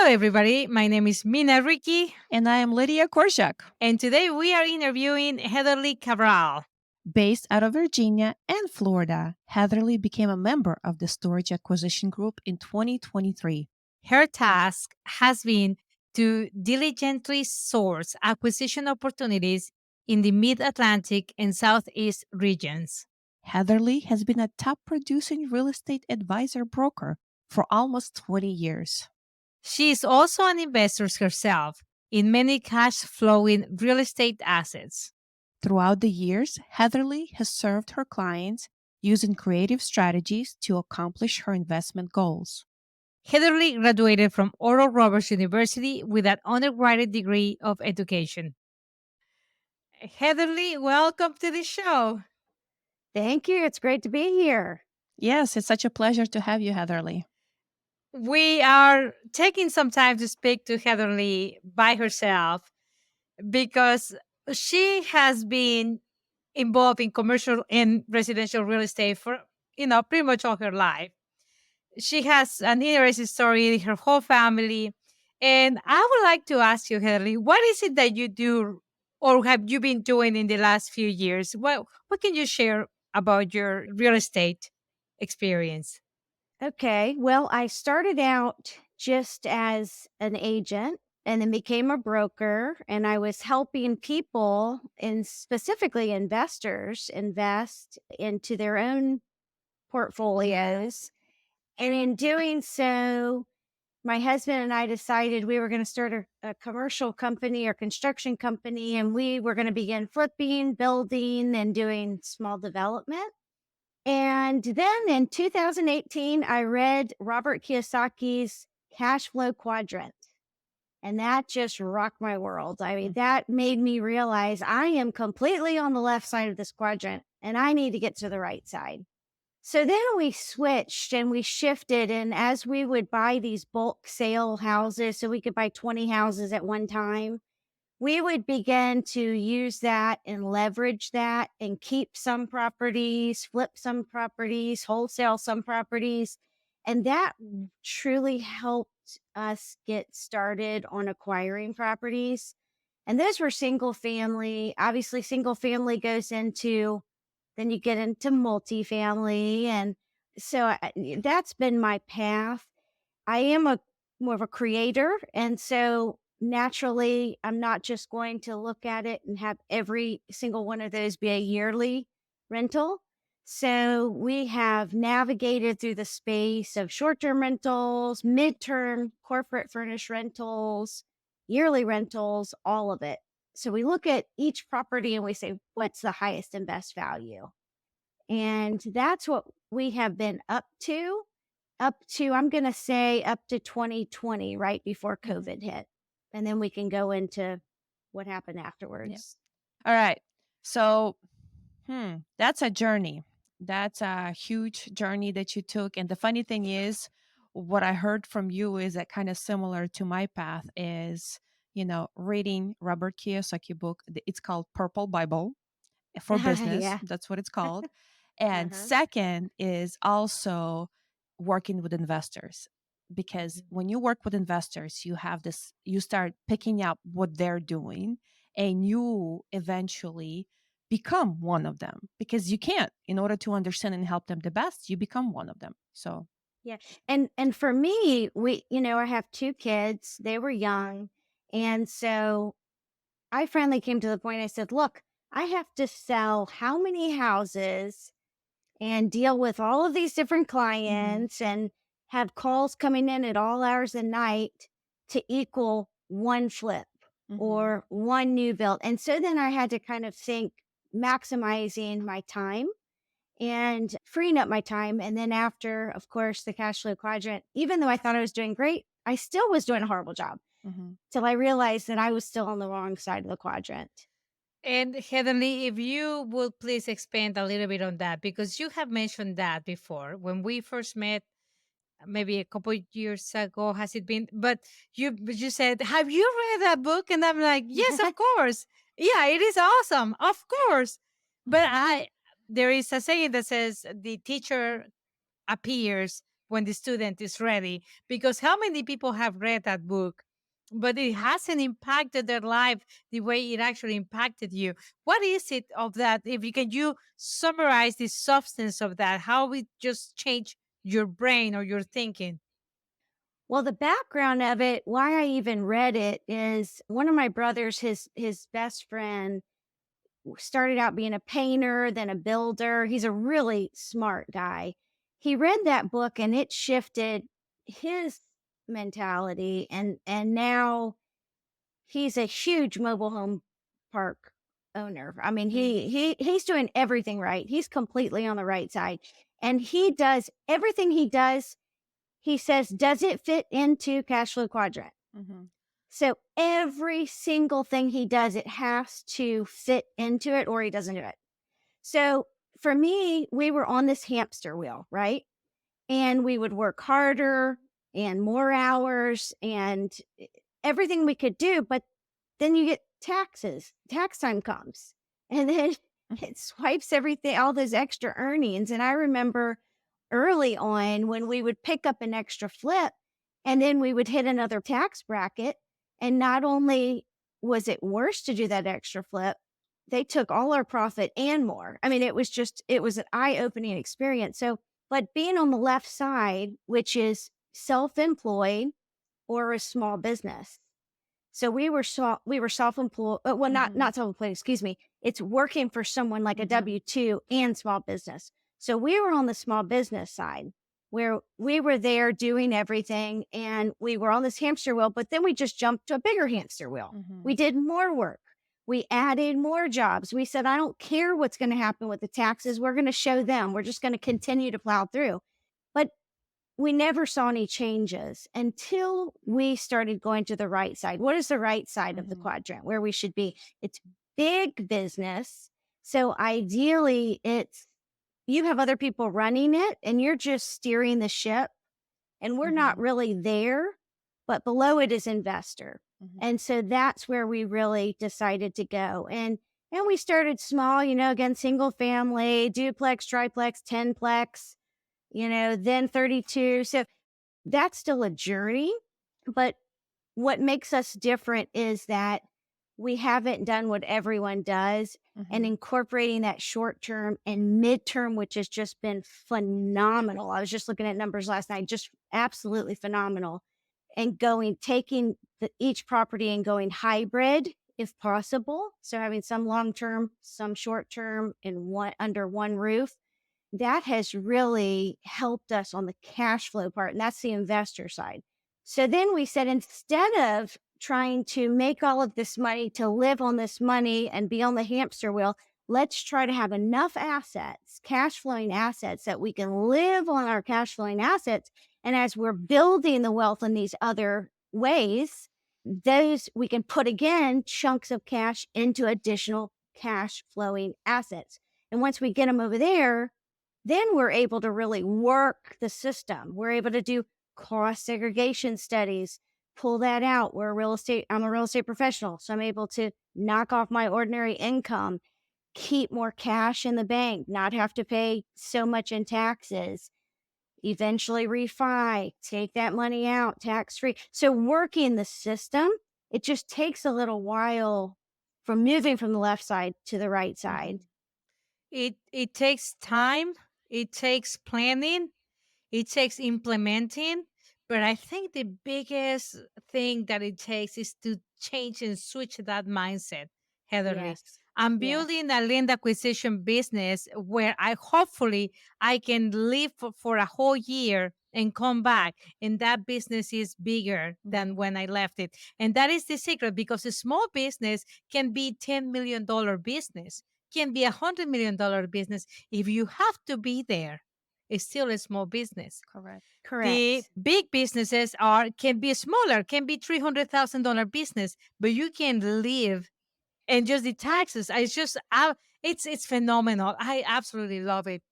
Hello, everybody. My name is Mina Rickey, And I am Lidiya Korshak, and today we are interviewing Heatherly Cabral. based out of Virginia and Florida. Heatherly became a member of the Storage Acquisition Group in 2023. Her task has been to diligently source acquisition opportunities in the Mid Atlantic and Southeast regions. Heatherly has been a top producing real estate advisor broker for almost 20 years. She is also an investor herself in many cash flowing real estate assets. Throughout the years, Heatherly has served her clients using creative strategies to accomplish her investment goals. Heatherly graduated from Oral Roberts University with an undergraduate degree of education. Heatherly, welcome to the show. Thank you. It's great to be here. Yes, it's such a pleasure to have you, Heatherly. We are taking some time to speak to Heatherly by herself because she has been involved in commercial and residential real estate for, pretty much all her life. She has an interesting story, her whole family. And I would like to ask you, Heatherly, what is it that you do or have you been doing in the last few years? What can you share about your real estate experience? Okay. Well, I started out just as an agent and then became a broker, and I was helping people and specifically investors invest into their own portfolios. And in doing so, my husband and I decided we were going to start a commercial company or construction company, and we were going to begin flipping, building, and doing small development. And then in 2018, I read Robert Kiyosaki's Cash Flow Quadrant, and that just rocked my world. I mean, that made me realize I am completely on the left side of this quadrant and I need to get to the right side. So then we switched and we shifted. And as we would buy these bulk sale houses, so we could buy 20 houses at one time, we would begin to use that and leverage that and keep some properties, flip some properties, wholesale some properties. And that truly helped us get started on acquiring properties. And those were single family. Obviously, single family goes into, then you get into multifamily. And so that's been my path. I am more of a creator. And so naturally, I'm not just going to look at it and have every single one of those be a yearly rental. So we have navigated through the space of short-term rentals, midterm corporate furnished rentals, yearly rentals, all of it. So we look at each property and we say, what's the highest and best value? And that's what we have been I'm going to say up to 2020, right before COVID hit. And then we can go into what happened afterwards. All right. So, that's a journey. That's a huge journey that you took. And the funny thing is, what I heard from you is that kind of similar to my path is, reading Robert Kiyosaki book. It's called Purple Bible for business. Yeah. That's what it's called. And Uh-huh. second is also working with investors. Because when you work with investors, you start picking up what they're doing and you eventually become one of them because you can't. In order to understand and help them the best, you become one of them. So, Yeah. And for me, I have two kids. They were young. And so I finally came to the point I said, look, I have to sell how many houses and deal with all of these different clients and have calls coming in at all hours of night to equal one flip or one new build. And so then I had to kind of think maximizing my time and freeing up my time. And then after, of course, the cash flow quadrant, even though I thought I was doing great, I still was doing a horrible job till I realized that I was still on the wrong side of the quadrant. And Heatherly, if you would please expand a little bit on that, because you have mentioned that before when we first met, maybe a couple of years ago, has it been? But you said, "Have you read that book?" And I'm like, "Yes, of course. Yeah, it is awesome, of course." But there is a saying that says the teacher appears when the student is ready. Because how many people have read that book, but it hasn't impacted their life the way it actually impacted you? What is it of that? If you can, you summarize the substance of that, how it just changed your brain or your thinking? Well, the background of it, why I even read it, is one of my brothers, his best friend, started out being a painter, then a builder. He's a really smart guy. He read that book and it shifted his mentality, and now he's a huge mobile home park owner. I mean, he's doing everything right. He's completely on the right side. And he does everything he does. He says, does it fit into cash flow quadrant? Mm-hmm. So every single thing he does, it has to fit into it or he doesn't do it. So for me, we were on this hamster wheel, right? And we would work harder and more hours and everything we could do. But then you get taxes, tax time comes, and then it swipes everything, all those extra earnings. And I remember early on when we would pick up an extra flip and then we would hit another tax bracket. And not only was it worse to do that extra flip, they took all our profit and more. I mean, it was an eye opening experience. So, but being on the left side, which is self employed or a small business. So we were self-employed. Well, not self-employed. Excuse me. It's working for someone like a W-2 and small business. So we were on the small business side where we were there doing everything, and we were on this hamster wheel. But then we just jumped to a bigger hamster wheel. We did more work. We added more jobs. We said, I don't care what's going to happen with the taxes. We're going to show them. We're just going to continue to plow through. But we never saw any changes until we started going to the right side. What is the right side of the quadrant where we should be? It's big business. So ideally, it's you have other people running it and you're just steering the ship, and we're not really there, but below it is investor. And so that's where we really decided to go. And we started small, again, single family, duplex, triplex, 10plex, then 32. So that's still a journey. But what makes us different is that we haven't done what everyone does, and incorporating that short term and midterm, which has just been phenomenal. I was just looking at numbers last night, just absolutely phenomenal. And taking each property and going hybrid if possible. So having some long term, some short term under one roof. That has really helped us on the cash flow part, and that's the investor side. So then we said, instead of trying to make all of this money to live on this money and be on the hamster wheel, let's try to have enough assets, cash flowing assets, that we can live on our cash flowing assets. And as we're building the wealth in these other ways, those we can put again chunks of cash into additional cash flowing assets. And once we get them over there, then we're able to really work the system. We're able to do cost segregation studies, pull that out. I'm a real estate professional, so I'm able to knock off my ordinary income, keep more cash in the bank, not have to pay so much in taxes, eventually refi, take that money out tax-free. So working the system, it just takes a little while from moving from the left side to the right side. It takes time, it takes planning, it takes implementing, but I think the biggest thing that it takes is to change and switch that mindset, Heatherly. Yes. I'm Yes. building a land acquisition business where I can live for a whole year and come back, and that business is bigger than when I left it. And that is the secret, because a small business can be $10 million business, can be $100 million business. If you have to be there, it's still a small business. Correct. The big businesses can be smaller, can be $300,000 business, but you can live, and just the taxes. It's phenomenal. I absolutely love it.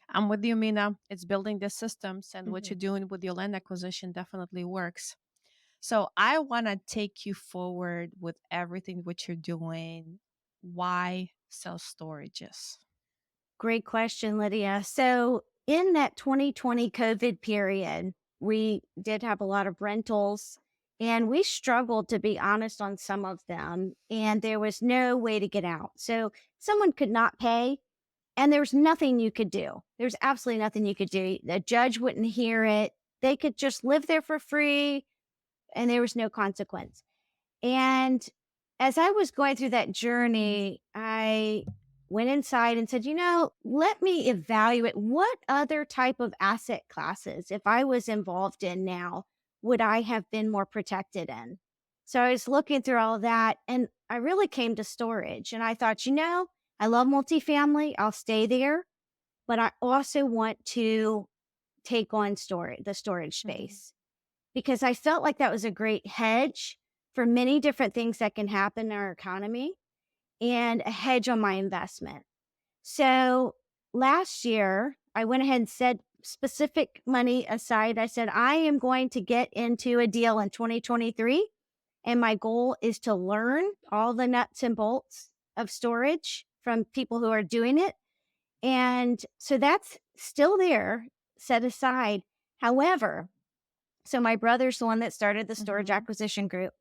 I'm with you, Mina. It's building the systems, and what you're doing with your land acquisition definitely works. So I want to take you forward with everything what you're doing. Why self storages? Great question, Lidiya. So in that 2020 COVID period, we did have a lot of rentals and we struggled, to be honest, on some of them. And there was no way to get out. So someone could not pay and there's nothing you could do. There's absolutely nothing you could do. The judge wouldn't hear it. They could just live there for free and there was no consequence. And as I was going through that journey, I went inside and said, let me evaluate what other type of asset classes, if I was involved in now, would I have been more protected in? So I was looking through all of that and I really came to storage. And I thought, I love multifamily. I'll stay there. But I also want to take on the storage space because I felt like that was a great hedge for many different things that can happen in our economy and a hedge on my investment. So last year, I went ahead and set specific money aside. I said, I am going to get into a deal in 2023. And my goal is to learn all the nuts and bolts of storage from people who are doing it. And so that's still there, set aside. However, so my brother's the one that started the storage acquisition group.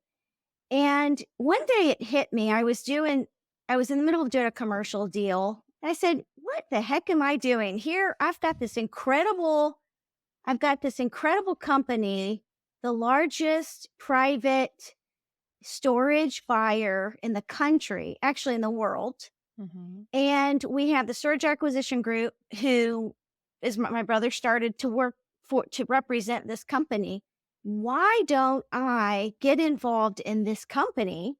And one day it hit me. I was in the middle of doing a commercial deal. And I said, what the heck am I doing here? I've got this incredible company, the largest private storage buyer in the country, actually in the world. And we have the storage acquisition group who is my brother started to work to represent this company. Why don't I get involved in this company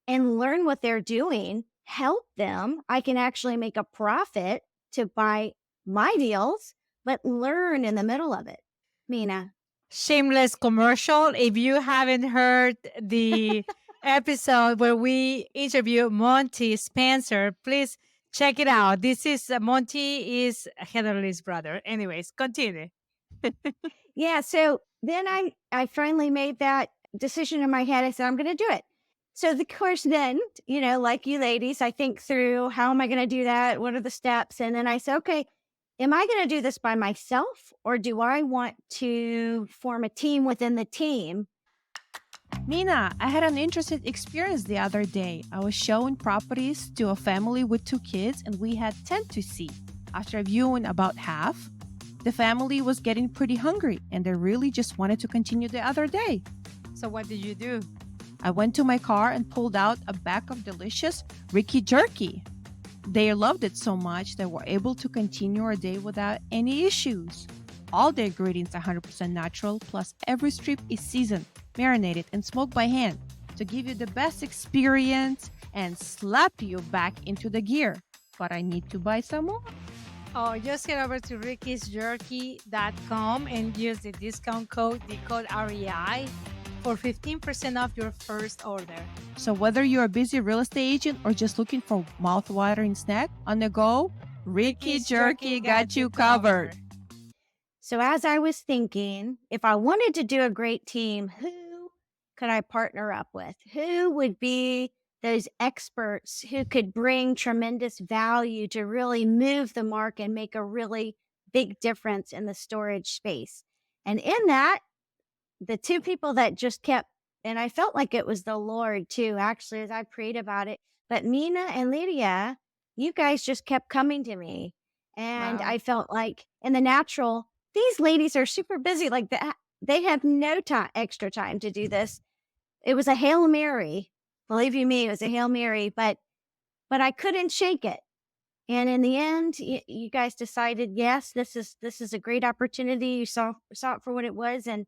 and learn what they're doing, help them? I can actually make a profit to buy my deals, but learn in the middle of it. Mina. Shameless commercial. If you haven't heard the episode where we interview Monty Spencer, please check it out. This is Monty is Heatherly's brother. Anyways, continue. Yeah. So then I finally made that decision in my head. I said, I'm going to do it. So of course, then, like you ladies, I think through how am I going to do that? What are the steps? And then I said, okay, am I going to do this by myself or do I want to form a team within the team? Mina, I had an interesting experience the other day. I was showing properties to a family with 2 kids and we had 10 to see. After viewing about half, the family was getting pretty hungry and they really just wanted to continue the other day. So what did you do? I went to my car and pulled out a bag of delicious Rickey Jerky. They loved it so much that we're able to continue our day without any issues. All the ingredients are 100% natural, plus every strip is seasoned, marinated, and smoked by hand to give you the best experience and slap you back into the gear. But I need to buy some more. Oh, just head over to rickysjerky.com and use the discount code Decode REI for 15% off your first order. So whether you're a busy real estate agent or just looking for mouth-watering snack on the go, Rickey Jerky got you covered. So as I was thinking, if I wanted to do a great team, who could I partner up with? Who would be those experts who could bring tremendous value to really move the mark and make a really big difference in the storage space? And in that, the 2 people that just kept, and I felt like it was the Lord too, actually, as I prayed about it, but Mina and Lidiya, you guys just kept coming to me. And Wow. I felt like in the natural, these ladies are super busy like that. They have no extra time to do this. It was a Hail Mary. Believe you me, it was a Hail Mary, but I couldn't shake it. And in the end, you guys decided, yes, this is a great opportunity. You saw it for what it was. And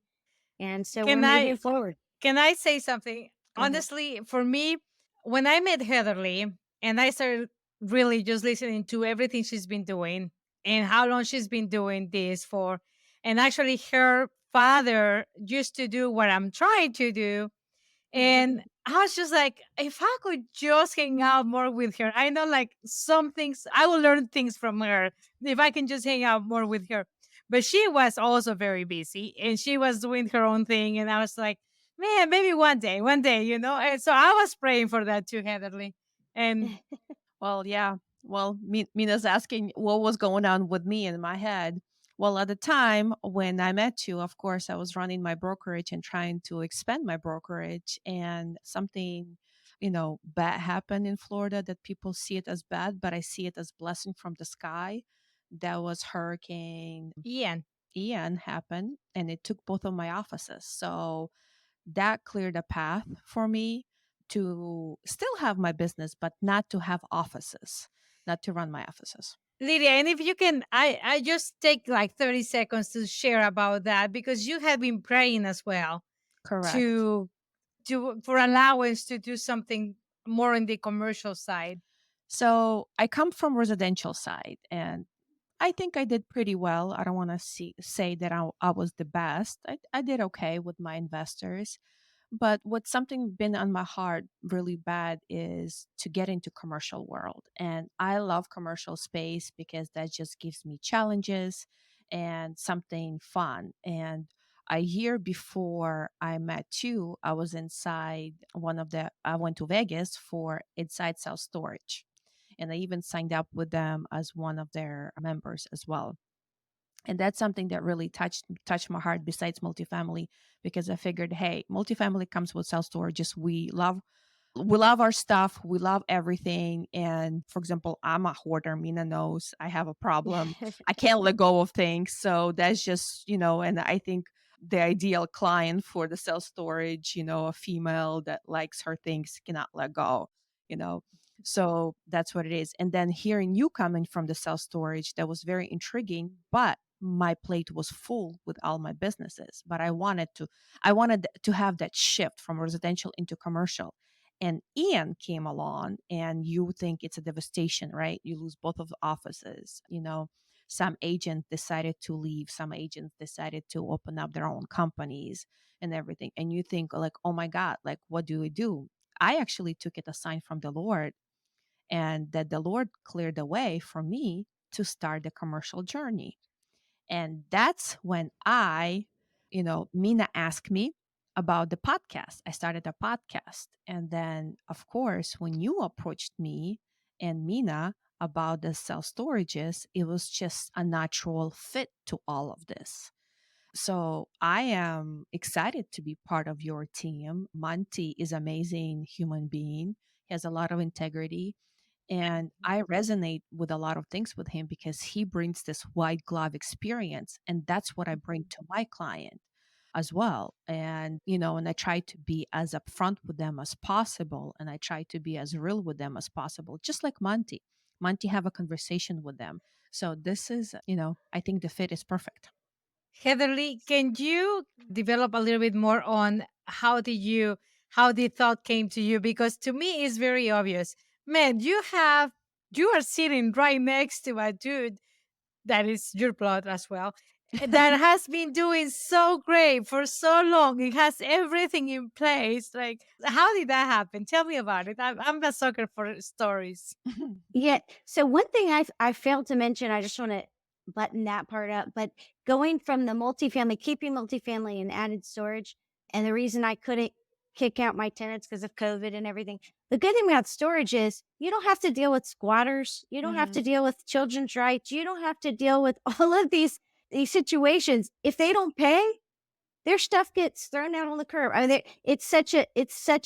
so we're moving forward. Can I say something? Go ahead. Honestly, for me, when I met Heatherly and I started really just listening to everything she's been doing and how long she's been doing this for, and actually her father used to do what I'm trying to do. And I was just like, if I could just hang out more with her, I know like some things, I will learn things from her if I can just hang out more with her. But she was also very busy and she was doing her own thing. And I was like, man, maybe one day, And so I was praying for that too, Heatherly. And Well, yeah, Well, Mina's asking what was going on with me in my head. Well, at the time when I met you, of course, I was running my brokerage and trying to expand my brokerage, and something, bad happened in Florida that people see it as bad, but I see it as blessing from the sky. That was Hurricane Ian. Ian happened, and it took both of my offices. So that cleared a path for me to still have my business, but not to have offices, not to run my offices. Lydia, and if you can, I just take like 30 seconds to share about that because you have been praying as well Correct. to for allowance to do something more on the commercial side. So I come from residential side, and I think I did pretty well. I don't want to say that I was the best. I did okay with my investors. But what's something been on my heart really bad is to get into commercial world. And I love commercial space because that just gives me challenges and something fun. And a year before I met you, I was inside I went to Vegas for Inside Self Storage. And I even signed up with them as one of their members as well. And that's something that really touched my heart besides multifamily, because I figured, hey, multifamily comes with self storages. We love our stuff, we love everything. And for example, I'm a hoarder. Mina knows I have a problem. I can't let go of things. So that's just, and I think the ideal client for the self storage, a female that likes her things, cannot let go, you know so that's what it is. And then hearing you coming from the self storage, that was very intriguing, but my plate was full with all my businesses. But I wanted to have that shift from residential into commercial. And Ian came along, and you think it's a devastation, right? You lose both of the offices. Some agent decided to leave, some agents decided to open up their own companies and everything. And you think like, oh my God, like what do we do? I actually took it a sign from the Lord, and that the Lord cleared the way for me to start the commercial journey. And that's when Mina asked me about the podcast. I started a podcast. And then, of course, when you approached me and Mina about the self storages, it was just a natural fit to all of this. So I am excited to be part of your team. Monty is amazing human being. He has a lot of integrity, and I resonate with a lot of things with him because he brings this white glove experience. And that's what I bring to my client as well. And I try to be as upfront with them as possible. And I try to be as real with them as possible, just like Monty. Monty have a conversation with them. So this is, I think the fit is perfect. Heatherly, can you develop a little bit more on how the thought came to you? Because to me, it's very obvious. Man, you are sitting right next to a dude that is your blood as well, that has been doing so great for so long. It has everything in place. Like, how did that happen? Tell me about it. I'm a sucker for stories. Yeah. So one thing I failed to mention, I just want to button that part up, but going from the multifamily, keeping multifamily and added storage, and the reason I couldn't kick out my tenants because of COVID and everything. The good thing about storage is you don't have to deal with squatters. You don't have Mhm. to deal with children's rights. You don't have to deal with all of these situations. If they don't pay, their stuff gets thrown out on the curb. I mean, it's such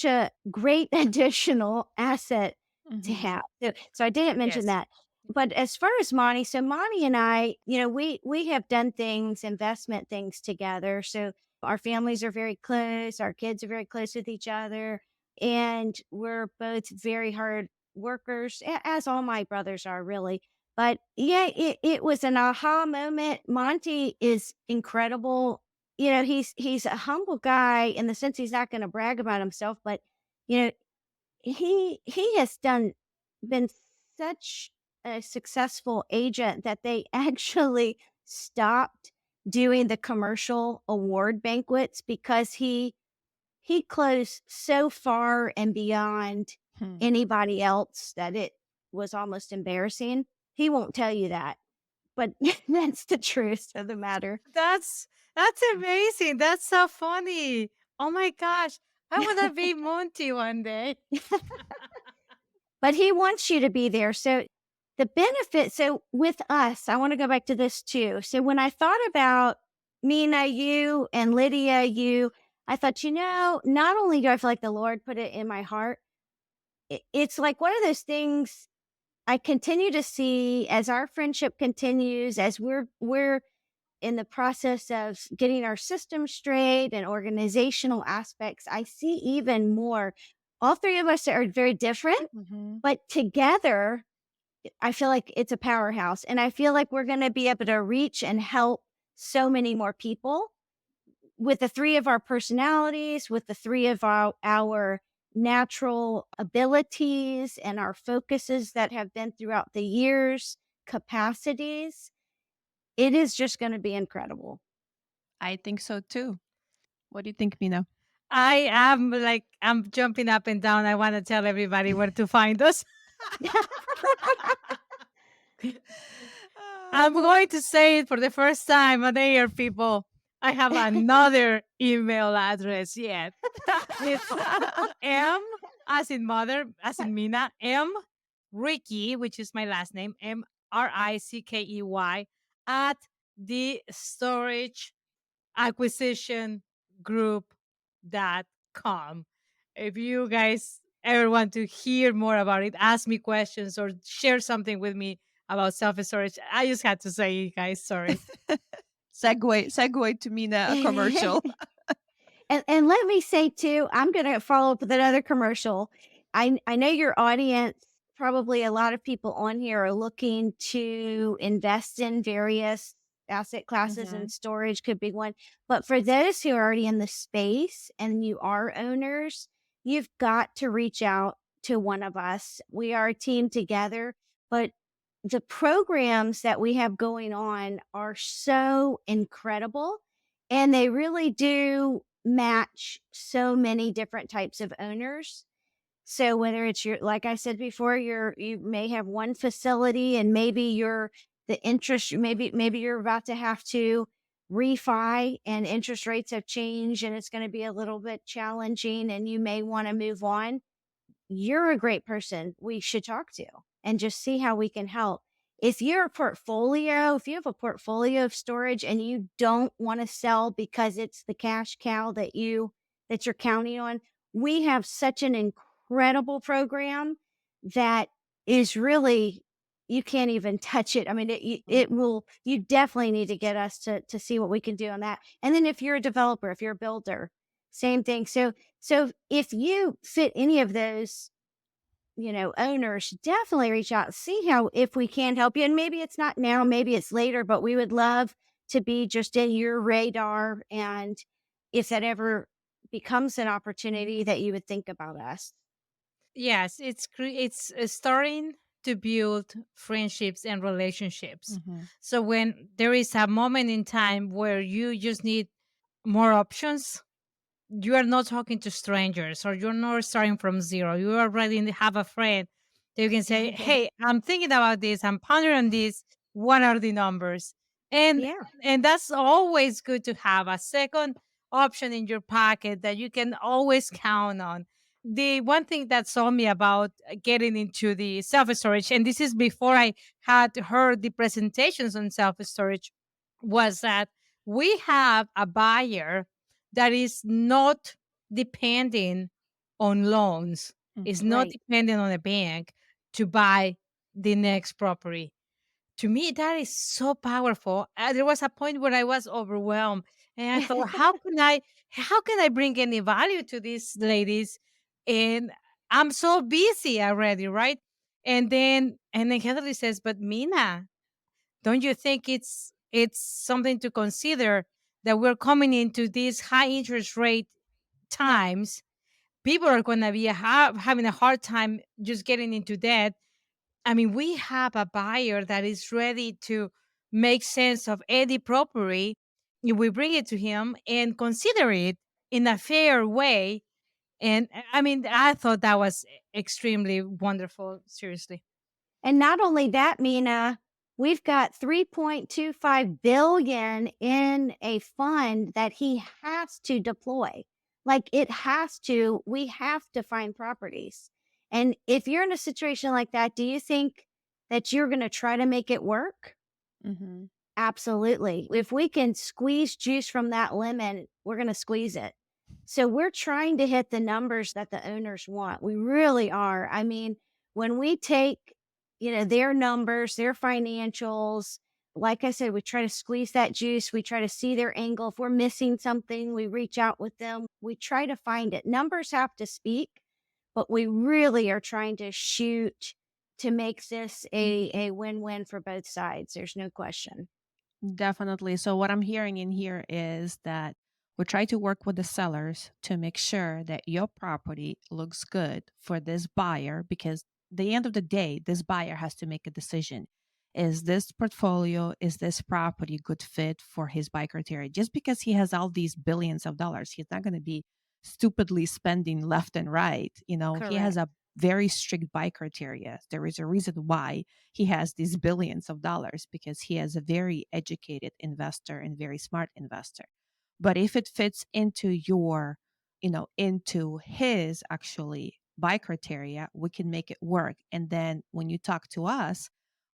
a great additional asset to Mhm. have. So I didn't mention Yes. that. But as far as Monty, so Monty and I, we have done things, investment things together. So our families are very close. Our kids are very close with each other, and we're both very hard workers, as all my brothers are really. But yeah, it was an aha moment. Monty is incredible. He's a humble guy in the sense he's not gonna brag about himself, but, you know, he has been such a successful agent that they actually stopped doing the commercial award banquets because he closed so far and beyond Hmm. anybody else that it was almost embarrassing. He won't tell you that, but that's the truth of the matter. That's amazing. That's so funny. Oh my gosh. I want to be Monty one day. But he wants you to be there. So the benefit. So with us, I want to go back to this too. So when I thought about Mina, you, and Lidiya, you, I thought, not only do I feel like the Lord put it in my heart, it's like one of those things I continue to see as our friendship continues, as we're in the process of getting our system straight and organizational aspects. I see even more. All three of us are very different, but together, I feel like it's a powerhouse. And I feel like we're going to be able to reach and help so many more people with the three of our personalities, with the three of our natural abilities and our focuses that have been throughout the years, capacities. It is just going to be incredible. I think so too. What do you think, Mina? I am like, I'm jumping up and down. I want to tell everybody where to find us. I'm going to say it for the first time on air, people. I have another email address yet. It's M as in mother, as in Mina, M Rickey, which is my last name, MRICKEY, at the storage acquisition group.com. If you guys ever want to hear more about it, ask me questions or share something with me about self-storage. I just had to say it, guys. Sorry. segue to Mina, a commercial. And let me say too, I'm going to follow up with another commercial. I know your audience, probably a lot of people on here are looking to invest in various asset classes, and storage could be one. But for those who are already in the space and you are owners, you've got to reach out to one of us. We are a team together, but the programs that we have going on are so incredible, and they really do match so many different types of owners. So whether it's like I said before, you may have one facility and maybe the interest, maybe you're about to have to refi and interest rates have changed and it's going to be a little bit challenging and you may want to move on. You're a great person we should talk to and just see how we can help. If you have a portfolio of storage and you don't want to sell because it's the cash cow that you're counting on, we have such an incredible program that is really, you can't even touch it. I mean, you definitely need to get us to see what we can do on that. And then if you're a developer, if you're a builder, same thing. So if you fit any of those, owners, definitely reach out, see if we can help you. And maybe it's not now, maybe it's later, but we would love to be just in your radar. And if that ever becomes an opportunity, that you would think about us. Yes, it's starting to build friendships and relationships. So when there is a moment in time where you just need more options, you are not talking to strangers or you're not starting from zero. You already have a friend that you can say, hey, I'm thinking about this, I'm pondering on this. What are the numbers? And that's always good to have a second option in your pocket that you can always count on. The one thing that sold me about getting into the self-storage, and this is before I had heard the presentations on self-storage, was that we have a buyer that is not depending on loans, is not dependent on a bank to buy the next property. To me, that is so powerful. There was a point where I was overwhelmed, and I thought, how can I bring any value to these ladies? And I'm so busy already, right? And then Heatherly says, "But Mina, don't you think it's something to consider that we're coming into these high interest rate times? People are going to be having a hard time just getting into debt. I mean, we have a buyer that is ready to make sense of any property if we bring it to him and consider it in a fair way." And I mean, I thought that was extremely wonderful, seriously. And not only that, Mina, we've got 3.25 billion in a fund that he has to deploy. Like we have to find properties. And if you're in a situation like that, do you think that you're going to try to make it work? Mm-hmm. Absolutely. If we can squeeze juice from that lemon, we're going to squeeze it. So we're trying to hit the numbers that the owners want. We really are. I mean, when we take, their numbers, their financials, like I said, we try to squeeze that juice. We try to see their angle. If we're missing something, we reach out with them. We try to find it. Numbers have to speak, but we really are trying to shoot to make this a win-win for both sides. There's no question. Definitely. So, what I'm hearing in here is that we try to work with the sellers to make sure that your property looks good for this buyer because the end of the day, this buyer has to make a decision. Is this portfolio, is this property good fit for his buy criteria? Just because he has all these billions of dollars, he's not going to be stupidly spending left and right. He has Correct. a very strict buy criteria. There is a reason why he has these billions of dollars because he is a very educated investor and very smart investor. But if it fits into into his actually buy criteria, we can make it work. And then when you talk to us,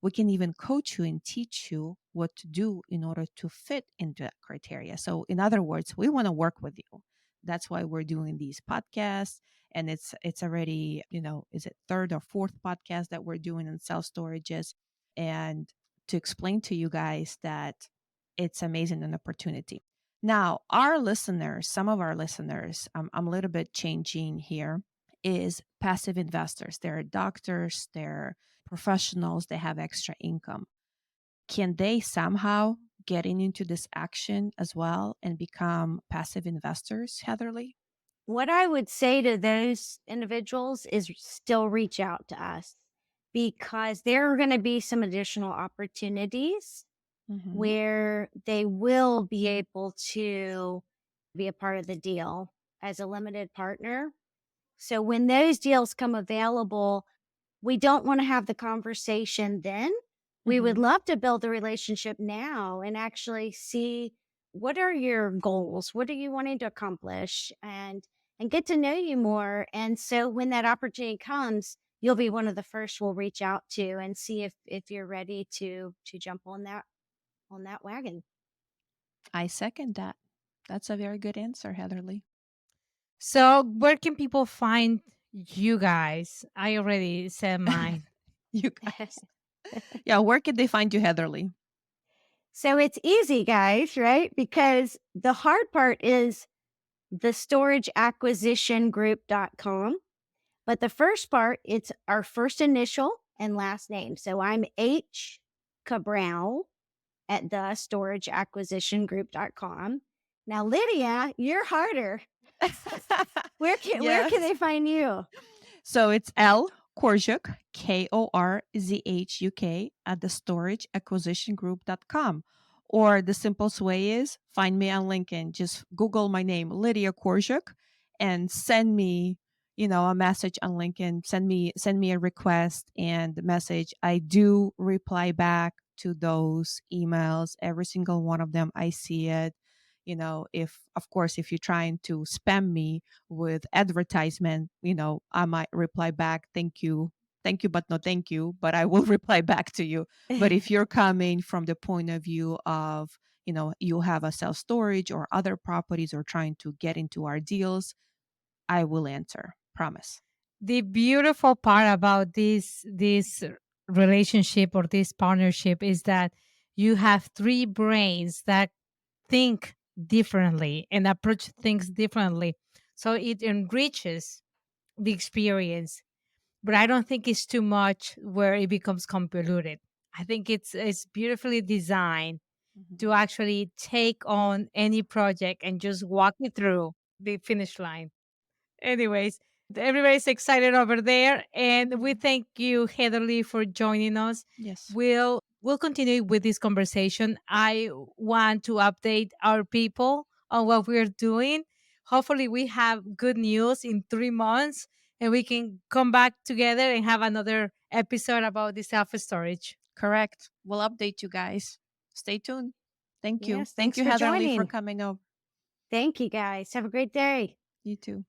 we can even coach you and teach you what to do in order to fit into that criteria. So, in other words, we want to work with you. That's why we're doing these podcasts, and it's already, is it third or fourth podcast that we're doing in self storages, and to explain to you guys that it's amazing an opportunity. Now, our listeners, some of our listeners, I'm a little bit changing here, is passive investors. They're doctors, they're professionals, they have extra income. Can they somehow get into this action as well and become passive investors, Heatherly? What I would say to those individuals is still reach out to us because there are going to be some additional opportunities Mm-hmm. where they will be able to be a part of the deal as a limited partner. So when those deals come available, we don't want to have the conversation then. We would Mm-hmm. love to build a relationship now and actually see what are your goals? What are you wanting to accomplish? And get to know you more. And so when that opportunity comes, you'll be one of the first we'll reach out to and see if you're ready to jump on that wagon. I second that. That's a very good answer, Heatherly. So, where can people find you guys? I already said mine. You guys. Yeah, where can they find you, Heatherly? So it's easy, guys, right? Because the hard part is the storageacquisitiongroup.com. But the first part, it's our first initial and last name. So I'm H. Cabral at the storageacquisitiongroup.com. Now, Lidiya, you're harder. Where can Yes. they find you? So it's L Korzuk, Korzuk, at the storageacquisitiongroup.com. Or the simplest way is find me on LinkedIn. Just Google my name, Lidiya Korzuk, and send me, a message on LinkedIn. Send me a request and the message. I do reply back to those emails. Every single one of them, I see it. If of course if you're trying to spam me with advertisement, I might reply back, thank you, but no thank you, but I will reply back to you. But if you're coming from the point of view of, you have a self storage or other properties or trying to get into our deals, I will answer. Promise. The beautiful part about this relationship or this partnership is that you have three brains that think differently and approach things differently. So it enriches the experience. But I don't think it's too much where it becomes convoluted. I think it's beautifully designed Mhm. to actually take on any project and just walk you through the finish line. Anyways, everybody's excited over there, and we thank you, Heatherly, for joining us. Yes. We'll continue with this conversation. I want to update our people on what we're doing. Hopefully, we have good news in 3 months, and we can come back together and have another episode about the self storage. Correct. We'll update you guys. Stay tuned. Thank you. Yes, Thank thanks you, for Heatherly, for joining. coming over. Thank you, guys. Have a great day. You too.